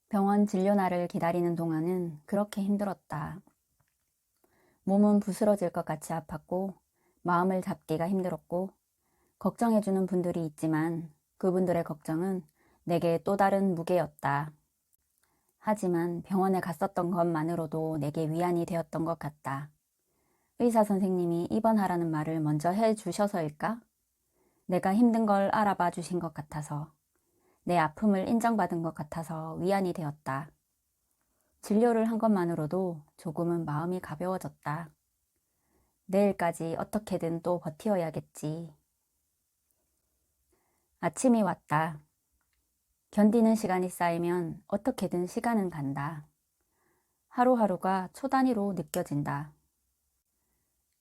병원 진료날을 기다리는 동안은 그렇게 힘들었다. 몸은 부스러질 것 같이 아팠고 마음을 잡기가 힘들었고 걱정해주는 분들이 있지만 그분들의 걱정은 내게 또 다른 무게였다. 하지만 병원에 갔었던 것만으로도 내게 위안이 되었던 것 같다. 의사 선생님이 입원하라는 말을 먼저 해주셔서일까? 내가 힘든 걸 알아봐 주신 것 같아서, 내 아픔을 인정받은 것 같아서 위안이 되었다. 진료를 한 것만으로도 조금은 마음이 가벼워졌다. 내일까지 어떻게든 또 버티어야겠지. 아침이 왔다. 견디는 시간이 쌓이면 어떻게든 시간은 간다. 하루하루가 초 단위로 느껴진다.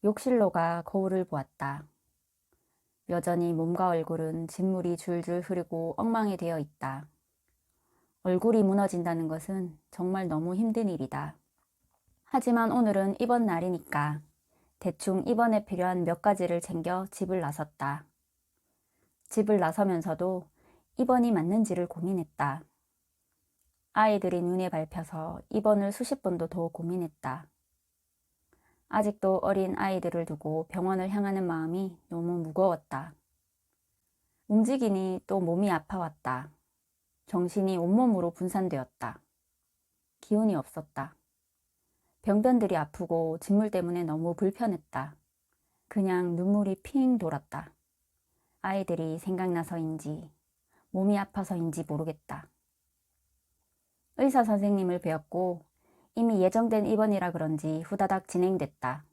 욕실로가 거울을 보았다. 여전히 몸과 얼굴은 진물이 줄줄 흐르고 엉망이 되어 있다. 얼굴이 무너진다는 것은 정말 너무 힘든 일이다. 하지만 오늘은 입원 날이니까 대충 입원에 필요한 몇 가지를 챙겨 집을 나섰다. 집을 나서면서도 입원이 맞는지를 고민했다. 아이들이 눈에 밟혀서 입원을 수십 번도 더 고민했다. 아직도 어린 아이들을 두고 병원을 향하는 마음이 너무 무거웠다. 움직이니 또 몸이 아파왔다. 정신이 온몸으로 분산되었다. 기운이 없었다. 병변들이 아프고 진물 때문에 너무 불편했다. 그냥 눈물이 핑 돌았다. 아이들이 생각나서인지 몸이 아파서인지 모르겠다. 의사 선생님을 뵈었고 이미 예정된 입원이라 그런지 후다닥 진행됐다.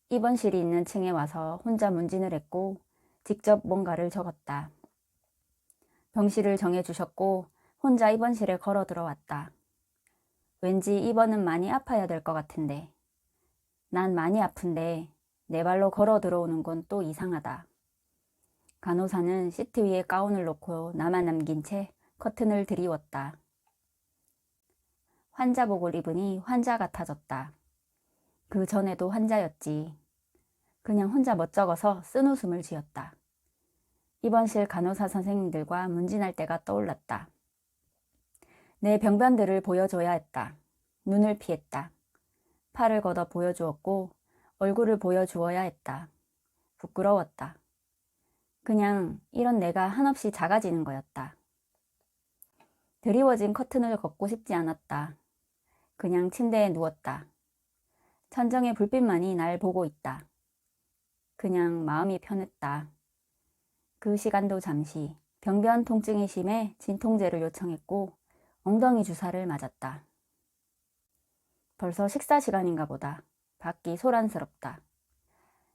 입원실이 있는 층에 와서 혼자 문진을 했고 직접 뭔가를 적었다. 병실을 정해주셨고 혼자 입원실에 걸어 들어왔다. 왠지 입원은 많이 아파야 될 것 같은데 난 많이 아픈데 내 발로 걸어 들어오는 건 또 이상하다. 간호사는 시트 위에 가운을 놓고 나만 남긴 채 커튼을 드리웠다. 환자복을 입으니 환자 같아졌다. 그 전에도 환자였지. 그냥 혼자 멋쩍어서 쓴웃음을 지었다. 입원실 간호사 선생님들과 문진할 때가 떠올랐다. 내 병변들을 보여줘야 했다. 눈을 피했다. 팔을 걷어 보여주었고 얼굴을 보여주어야 했다. 부끄러웠다. 그냥 이런 내가 한없이 작아지는 거였다. 드리워진 커튼을 걷고 싶지 않았다. 그냥 침대에 누웠다. 천정의 불빛만이 날 보고 있다. 그냥 마음이 편했다. 그 시간도 잠시 병변 통증이 심해 진통제를 요청했고 엉덩이 주사를 맞았다. 벌써 식사 시간인가 보다. 밖이 소란스럽다.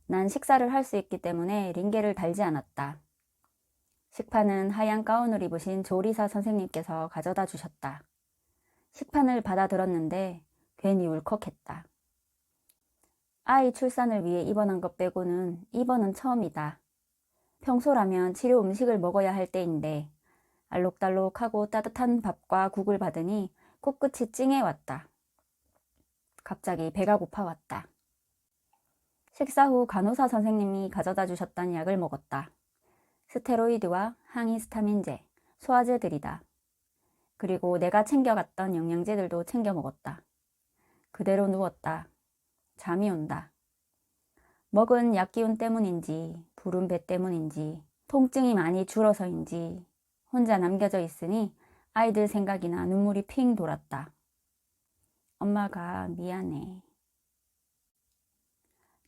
난 식사를 할 수 있기 때문에 링게를 달지 않았다. 식판은 하얀 가운을 입으신 조리사 선생님께서 가져다 주셨다. 식판을 받아 들었는데 괜히 울컥했다. 아이 출산을 위해 입원한 것 빼고는 입원은 처음이다. 평소라면 치료 음식을 먹어야 할 때인데 알록달록하고 따뜻한 밥과 국을 받으니 코끝이 찡해왔다. 갑자기 배가 고파왔다. 식사 후 간호사 선생님이 가져다 주셨던 약을 먹었다. 스테로이드와 항히스타민제, 소화제들이다. 그리고 내가 챙겨갔던 영양제들도 챙겨 먹었다. 그대로 누웠다. 잠이 온다. 먹은 약 기운 때문인지 부른 배 때문인지 통증이 많이 줄어서인지 혼자 남겨져 있으니 아이들 생각이나 눈물이 핑 돌았다. 엄마가 미안해.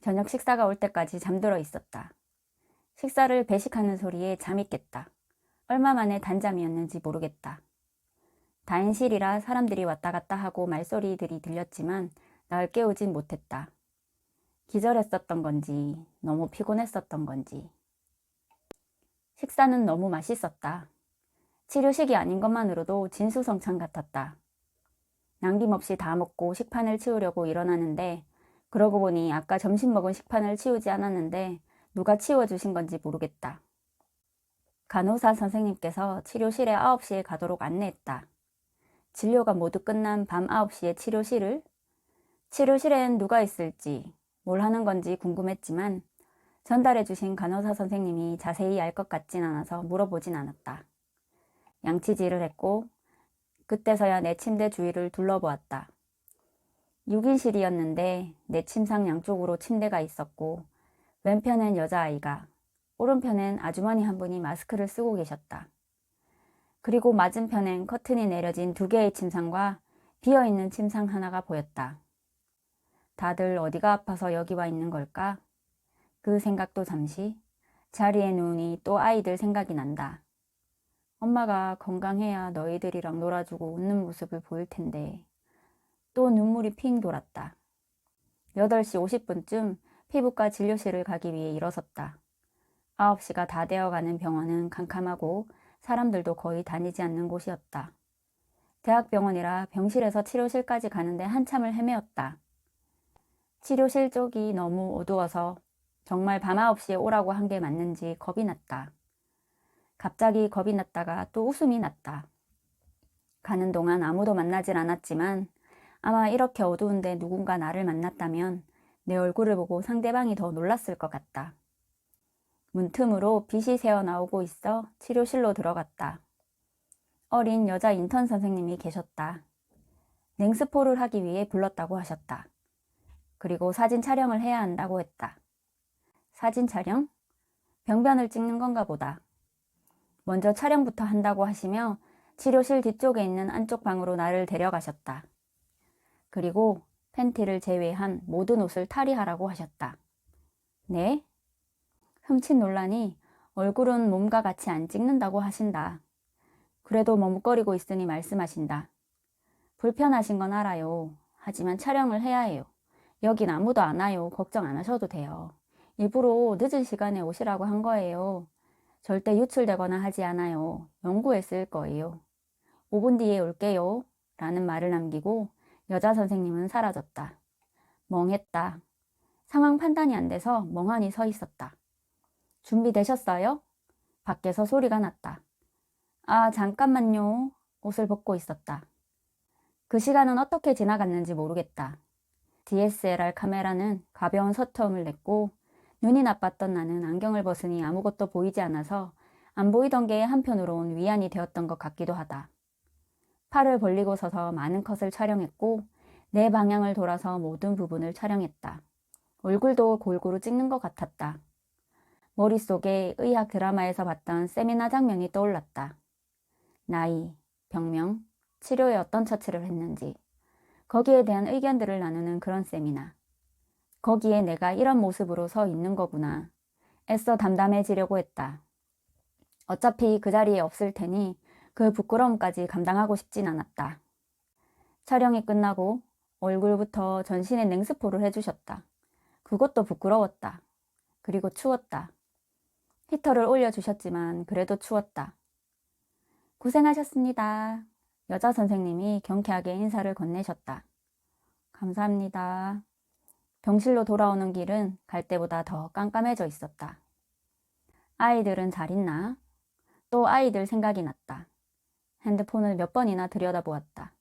저녁 식사가 올 때까지 잠들어 있었다. 식사를 배식하는 소리에 잠이 깼다. 얼마 만에 단잠이었는지 모르겠다. 다인실이라 사람들이 왔다 갔다 하고 말소리들이 들렸지만 날 깨우진 못했다. 기절했었던 건지 너무 피곤했었던 건지. 식사는 너무 맛있었다. 치료식이 아닌 것만으로도 진수성찬 같았다. 남김없이 다 먹고 식판을 치우려고 일어나는데 그러고 보니 아까 점심 먹은 식판을 치우지 않았는데 누가 치워주신 건지 모르겠다. 간호사 선생님께서 치료실에 9시에 가도록 안내했다. 진료가 모두 끝난 밤 9시에 치료실엔 누가 있을지 뭘 하는 건지 궁금했지만 전달해 주신 간호사 선생님이 자세히 알 것 같진 않아서 물어보진 않았다. 양치질을 했고 그때서야 내 침대 주위를 둘러보았다. 6인실이었는데 내 침상 양쪽으로 침대가 있었고 왼편엔 여자아이가, 오른편엔 아주머니 한 분이 마스크를 쓰고 계셨다. 그리고 맞은편엔 커튼이 내려진 2개의 침상과 비어있는 침상 하나가 보였다. 다들 어디가 아파서 여기 와 있는 걸까? 그 생각도 잠시. 자리에 누우니 또 아이들 생각이 난다. 엄마가 건강해야 너희들이랑 놀아주고 웃는 모습을 보일 텐데. 또 눈물이 핑 돌았다. 8시 50분쯤 피부과 진료실을 가기 위해 일어섰다. 9시가 다 되어가는 병원은 캄캄하고 사람들도 거의 다니지 않는 곳이었다. 대학병원이라 병실에서 치료실까지 가는데 한참을 헤매었다. 치료실 쪽이 너무 어두워서 정말 밤 9시에 오라고 한 게 맞는지 겁이 났다. 갑자기 겁이 났다가 또 웃음이 났다. 가는 동안 아무도 만나질 않았지만 아마 이렇게 어두운데 누군가 나를 만났다면 내 얼굴을 보고 상대방이 더 놀랐을 것 같다. 문틈으로 빛이 새어나오고 있어 치료실로 들어갔다. 어린 여자 인턴 선생님이 계셨다. 냉스포를 하기 위해 불렀다고 하셨다. 그리고 사진 촬영을 해야 한다고 했다. 사진 촬영? 병변을 찍는 건가 보다. 먼저 촬영부터 한다고 하시며 치료실 뒤쪽에 있는 안쪽 방으로 나를 데려가셨다. 그리고 팬티를 제외한 모든 옷을 탈의하라고 하셨다. 네? 흠칫 놀라니 얼굴은 몸과 같이 안 찍는다고 하신다. 그래도 머뭇거리고 있으니 말씀하신다. 불편하신 건 알아요. 하지만 촬영을 해야 해요. 여긴 아무도 안 와요. 걱정 안 하셔도 돼요. 일부러 늦은 시간에 오시라고 한 거예요. 절대 유출되거나 하지 않아요. 연구에 쓸 거예요. 5분 뒤에 올게요. 라는 말을 남기고 여자 선생님은 사라졌다. 멍했다. 상황 판단이 안 돼서 멍하니 서 있었다. 준비되셨어요? 밖에서 소리가 났다. 아, 잠깐만요. 옷을 벗고 있었다. 그 시간은 어떻게 지나갔는지 모르겠다. DSLR 카메라는 가벼운 서투음을 냈고 눈이 나빴던 나는 안경을 벗으니 아무것도 보이지 않아서 안 보이던 게 한편으론 위안이 되었던 것 같기도 하다. 팔을 벌리고 서서 많은 컷을 촬영했고 내 방향을 돌아서 모든 부분을 촬영했다. 얼굴도 골고루 찍는 것 같았다. 머릿속에 의학 드라마에서 봤던 세미나 장면이 떠올랐다. 나이, 병명, 치료에 어떤 처치를 했는지 거기에 대한 의견들을 나누는 그런 세미나. 거기에 내가 이런 모습으로 서 있는 거구나. 애써 담담해지려고 했다. 어차피 그 자리에 없을 테니 그 부끄러움까지 감당하고 싶진 않았다. 촬영이 끝나고 얼굴부터 전신에 냉스포를 해주셨다. 그것도 부끄러웠다. 그리고 추웠다. 히터를 올려주셨지만 그래도 추웠다. 고생하셨습니다. 여자 선생님이 경쾌하게 인사를 건네셨다. 감사합니다. 병실로 돌아오는 길은 갈 때보다 더 깜깜해져 있었다. 아이들은 잘 있나? 또 아이들 생각이 났다. 핸드폰을 몇 번이나 들여다보았다.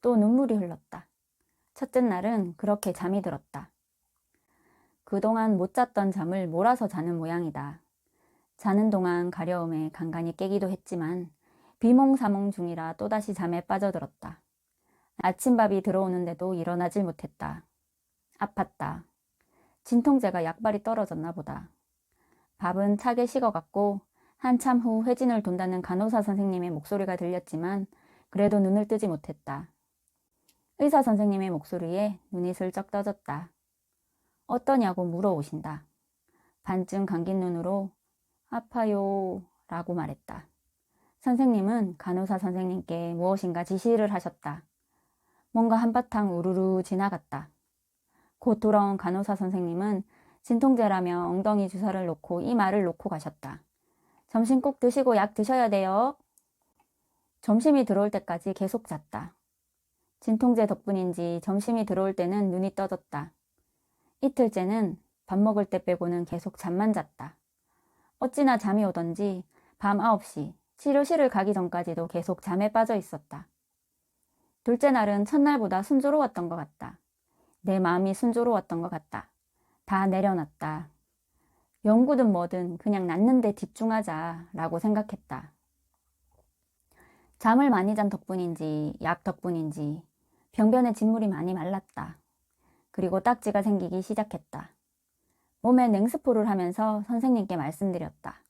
또 눈물이 흘렀다. 첫째 날은 그렇게 잠이 들었다. 그동안 못 잤던 잠을 몰아서 자는 모양이다. 자는 동안 가려움에 간간히 깨기도 했지만 비몽사몽 중이라 또다시 잠에 빠져들었다. 아침밥이 들어오는데도 일어나질 못했다. 아팠다. 진통제가 약발이 떨어졌나 보다. 밥은 차게 식어갔고 한참 후 회진을 돈다는 간호사 선생님의 목소리가 들렸지만 그래도 눈을 뜨지 못했다. 의사 선생님의 목소리에 눈이 슬쩍 떠졌다. 어떠냐고 물어오신다. 반쯤 감긴 눈으로 아파요 라고 말했다. 선생님은 간호사 선생님께 무엇인가 지시를 하셨다. 뭔가 한바탕 우르르 지나갔다. 곧 돌아온 간호사 선생님은 진통제라며 엉덩이 주사를 놓고 이 말을 놓고 가셨다. 점심 꼭 드시고 약 드셔야 돼요. 점심이 들어올 때까지 계속 잤다. 진통제 덕분인지 점심이 들어올 때는 눈이 떠졌다. 이틀째는 밥 먹을 때 빼고는 계속 잠만 잤다. 어찌나 잠이 오던지 밤 9시 치료실을 가기 전까지도 계속 잠에 빠져 있었다. 둘째 날은 첫날보다 순조로웠던 것 같다. 내 마음이 순조로웠던 것 같다. 다 내려놨다. 연구든 뭐든 그냥 낫는 데 집중하자 라고 생각했다. 잠을 많이 잔 덕분인지 약 덕분인지 병변에 진물이 많이 말랐다. 그리고 딱지가 생기기 시작했다. 몸에 냉스포를 하면서 선생님께 말씀드렸다.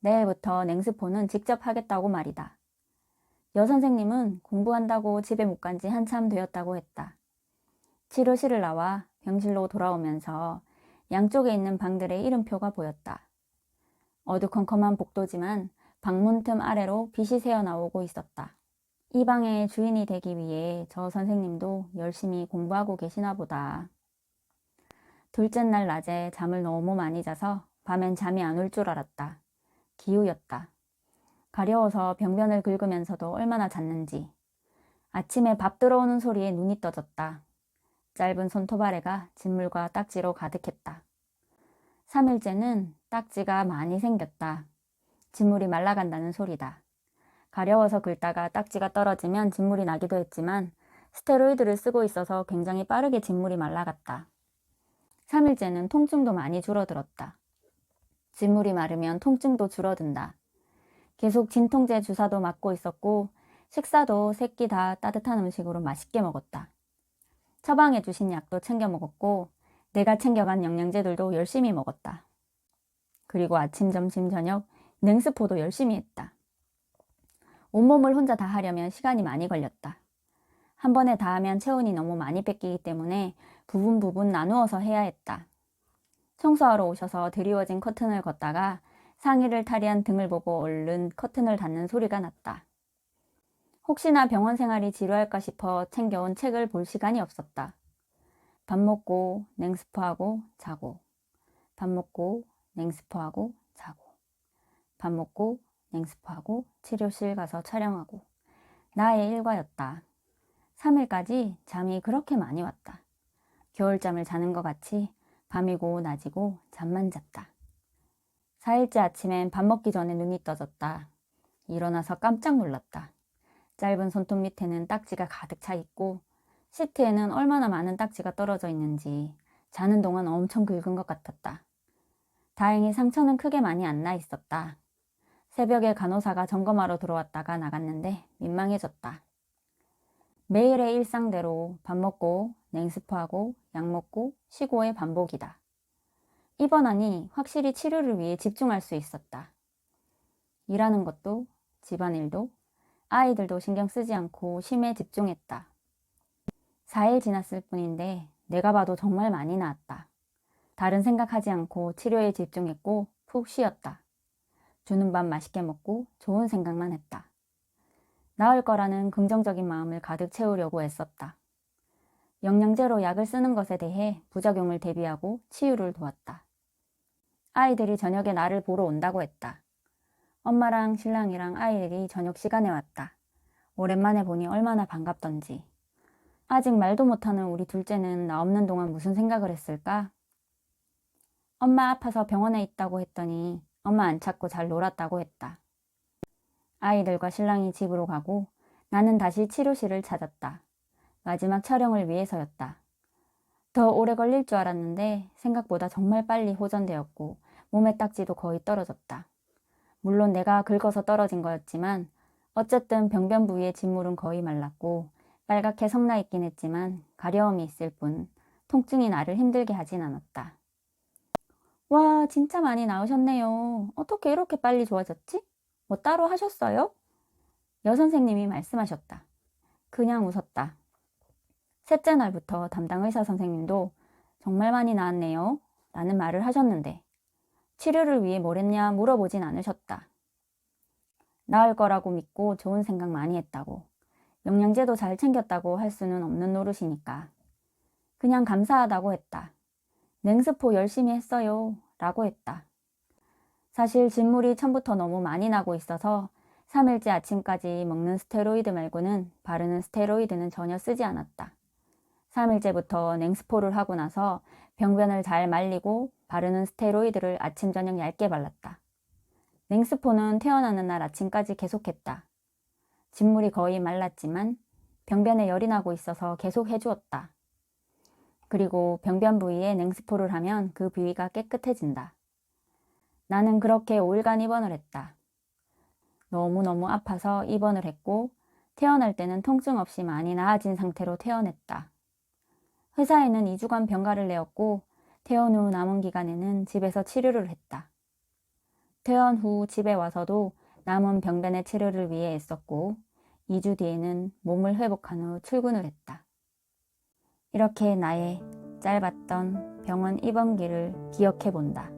내일부터 냉스포는 직접 하겠다고 말이다. 여선생님은 공부한다고 집에 못 간 지 한참 되었다고 했다. 치료실을 나와 병실로 돌아오면서 양쪽에 있는 방들의 이름표가 보였다. 어두컴컴한 복도지만 방문 틈 아래로 빛이 새어나오고 있었다. 이 방의 주인이 되기 위해 저 선생님도 열심히 공부하고 계시나 보다. 둘째 날 낮에 잠을 너무 많이 자서 밤엔 잠이 안 올 줄 알았다. 기우였다. 가려워서 병변을 긁으면서도 얼마나 잤는지. 아침에 밥 들어오는 소리에 눈이 떠졌다. 짧은 손톱 아래가 진물과 딱지로 가득했다. 3일째는 딱지가 많이 생겼다. 진물이 말라간다는 소리다. 가려워서 긁다가 딱지가 떨어지면 진물이 나기도 했지만 스테로이드를 쓰고 있어서 굉장히 빠르게 진물이 말라갔다. 3일째는 통증도 많이 줄어들었다. 진물이 마르면 통증도 줄어든다. 계속 진통제 주사도 맞고 있었고 식사도 세 끼 다 따뜻한 음식으로 맛있게 먹었다. 처방해 주신 약도 챙겨 먹었고 내가 챙겨간 영양제들도 열심히 먹었다. 그리고 아침, 점심, 저녁 냉스포도 열심히 했다. 온몸을 혼자 다 하려면 시간이 많이 걸렸다. 한 번에 다 하면 체온이 너무 많이 뺏기기 때문에 부분 나누어서 해야 했다. 청소하러 오셔서 드리워진 커튼을 걷다가 상의를 탈의한 등을 보고 얼른 커튼을 닫는 소리가 났다. 혹시나 병원 생활이 지루할까 싶어 챙겨온 책을 볼 시간이 없었다. 밥 먹고 냉스포하고 자고, 밥 먹고 냉스포하고 자고, 밥 먹고 냉스포하고 치료실 가서 촬영하고 나의 일과였다. 3일까지 잠이 그렇게 많이 왔다. 겨울잠을 자는 것 같이 밤이고 낮이고 잠만 잤다. 4일째 아침엔 밥 먹기 전에 눈이 떠졌다. 일어나서 깜짝 놀랐다. 짧은 손톱 밑에는 딱지가 가득 차 있고 시트에는 얼마나 많은 딱지가 떨어져 있는지 자는 동안 엄청 긁은 것 같았다. 다행히 상처는 크게 많이 안 나 있었다. 새벽에 간호사가 점검하러 들어왔다가 나갔는데 민망해졌다. 매일의 일상대로 밥 먹고 냉스포하고 약 먹고 쉬고의 반복이다. 입원하니 확실히 치료를 위해 집중할 수 있었다. 일하는 것도 집안일도 아이들도 신경 쓰지 않고 쉼에 집중했다. 4일 지났을 뿐인데 내가 봐도 정말 많이 나았다. 다른 생각하지 않고 치료에 집중했고 푹 쉬었다. 주는 밥 맛있게 먹고 좋은 생각만 했다. 나을 거라는 긍정적인 마음을 가득 채우려고 애썼다. 영양제로 약을 쓰는 것에 대해 부작용을 대비하고 치유를 도왔다. 아이들이 저녁에 나를 보러 온다고 했다. 엄마랑 신랑이랑 아이들이 저녁 시간에 왔다. 오랜만에 보니 얼마나 반갑던지. 아직 말도 못하는 우리 둘째는 나 없는 동안 무슨 생각을 했을까? 엄마 아파서 병원에 있다고 했더니 엄마 안 찾고 잘 놀았다고 했다. 아이들과 신랑이 집으로 가고 나는 다시 치료실을 찾았다. 마지막 촬영을 위해서였다. 더 오래 걸릴 줄 알았는데 생각보다 정말 빨리 호전되었고 몸의 딱지도 거의 떨어졌다. 물론 내가 긁어서 떨어진 거였지만 어쨌든 병변 부위의 진물은 거의 말랐고 빨갛게 성나 있긴 했지만 가려움이 있을 뿐 통증이 나를 힘들게 하진 않았다. 와, 진짜 많이 나으셨네요. 어떻게 이렇게 빨리 좋아졌지? 뭐 따로 하셨어요? 여선생님이 말씀하셨다. 그냥 웃었다. 셋째 날부터 담당 의사 선생님도 정말 많이 나았네요. 라는 말을 하셨는데 치료를 위해 뭘 했냐 물어보진 않으셨다. 나을 거라고 믿고 좋은 생각 많이 했다고, 영양제도 잘 챙겼다고 할 수는 없는 노릇이니까 그냥 감사하다고 했다. 냉스포 열심히 했어요. 라고 했다. 사실 진물이 처음부터 너무 많이 나고 있어서 3일째 아침까지 먹는 스테로이드 말고는 바르는 스테로이드는 전혀 쓰지 않았다. 3일째부터 냉스포를 하고 나서 병변을 잘 말리고 바르는 스테로이드를 아침 저녁 얇게 발랐다. 냉스포는 태어나는 날 아침까지 계속했다. 진물이 거의 말랐지만 병변에 열이 나고 있어서 계속 해주었다. 그리고 병변 부위에 냉스포를 하면 그 부위가 깨끗해진다. 나는 그렇게 5일간 입원을 했다. 너무너무 아파서 입원을 했고 퇴원할 때는 통증 없이 많이 나아진 상태로 퇴원했다. 회사에는 2주간 병가를 내었고 퇴원 후 남은 기간에는 집에서 치료를 했다. 퇴원 후 집에 와서도 남은 병변의 치료를 위해 애썼고 2주 뒤에는 몸을 회복한 후 출근을 했다. 이렇게 나의 짧았던 병원 입원기를 기억해 본다.